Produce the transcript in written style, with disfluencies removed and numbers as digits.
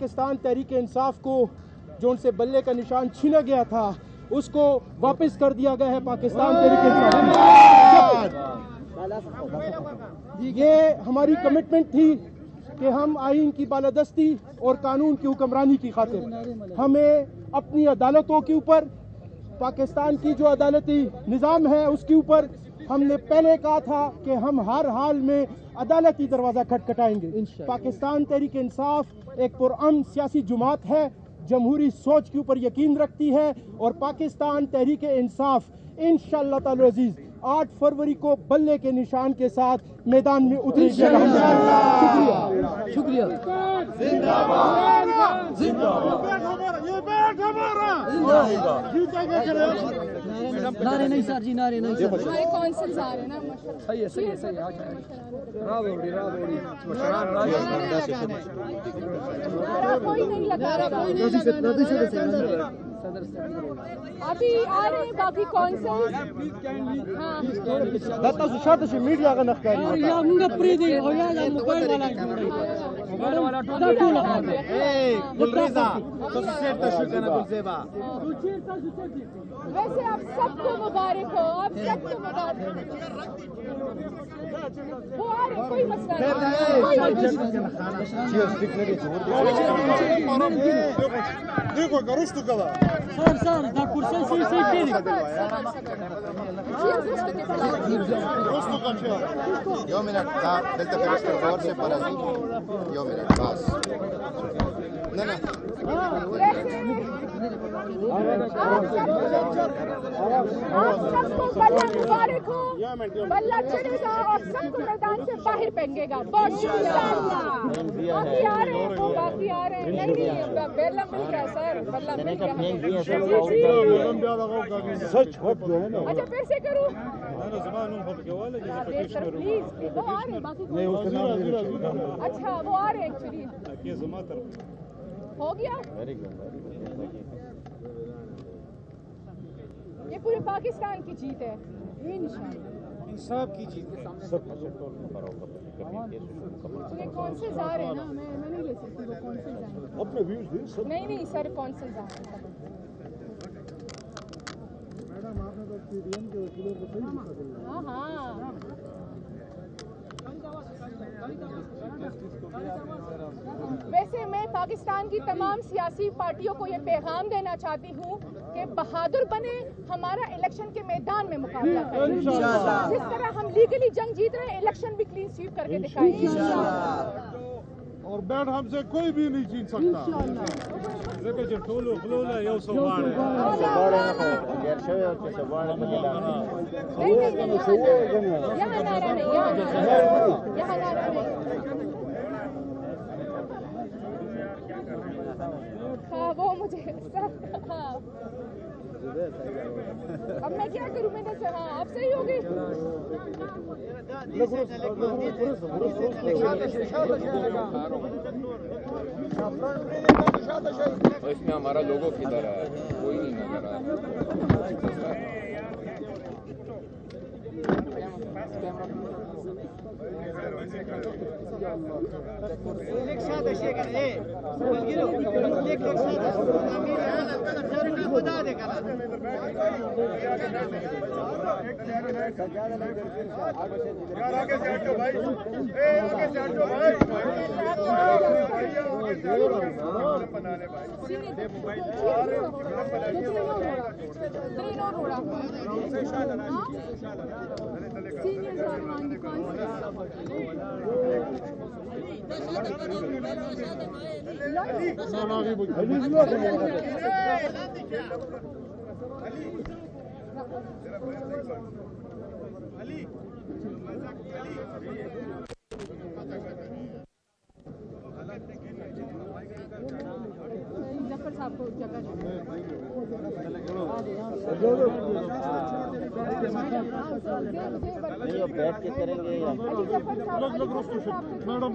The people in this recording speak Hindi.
पाकिस्तान तहरीक इंसाफ को जो उनसे बल्ले का निशान छीना गया था उसको वापस कर दिया गया है पाकिस्तान तहरीक इंसाफ। ये हमारी कमिटमेंट थी कि हम आईन की बालादस्ती और कानून की हुक्मरानी की खातिर हमें अपनी अदालतों के ऊपर, पाकिस्तान की जो अदालती निज़ाम है उसके ऊपर हमने पहले कहा था कि हम हर हाल में अदालती दरवाज़ा खटखटाएंगे। पाकिस्तान तहरीक इंसाफ एक पुरअमन सियासी जुमात है, जमहूरी सोच के ऊपर यकीन रखती है और पाकिस्तान तहरीक इंसाफ इंशाअल्लाह ताला अजीज 8 फरवरी को बल्ले के निशान के साथ मैदान में उतरेगी। शुक्रिया। नारे नहीं सर जी, नारे नहीं सर। हमारे कौंसिल्स आ रहे हैं ना, सही है सही है सही है। कोई नहीं लगा अभी आ रहे हैं बाकी कौंसिल्स। मीडिया का नखकारी वैसे आप सबको मुबारक हो, आप सबको मुबारक हो। वो आ रहे, कोई मसला सबको बल्ला मुबारक हो, बल्ला चढ़ेगा और सबको मैदान से बाहर फेंकेगा। बहुत शुक्रिया। बाकी आ रहे हैं, वो बाकी आ रहे हैं। नहीं बेला मिल गया सर, बल्ला मिल गया। अच्छा फिर से करूँ? प्लीज वो आ रहे हैं बाकी। अच्छा वो आ रहे हैं एक्चुअली। हो गया। ये पूरे पाकिस्तान की जीत है इंशाअल्लाह, इंसाफ की जीत है। ये कौंसिल्स आ रहे हैं ना, मैं नहीं ले सकती वो कौंसिल्स अपने व्यूज दे सब। नहीं सर कौंसिल्स आ रहे हैं। मैडम आपने तो पीडीएम के वकीलों को सही दिखा दिया। हां वैसे मैं पाकिस्तान की तमाम सियासी पार्टियों को ये पैगाम देना चाहती हूँ कि बहादुर बने, हमारा इलेक्शन के मैदान में मुकाबला करें। जिस तरह हम लीगली जंग जीत रहे हैं, इलेक्शन भी क्लीन स्वीप करके दिखाएंगे और बैट हमसे कोई भी नहीं जीत सकता। यहाँ नारा नहीं, यहाँ नारा नहीं। हाँ वो मुझे हाँ अब मैं क्या करूँ, मैंने से हाँ आप सही होगी। इसमें हमारा लोगो किधर है, कोई नहीं नजर आ जफर साहब को जगह बैठ के करेंगे मैडम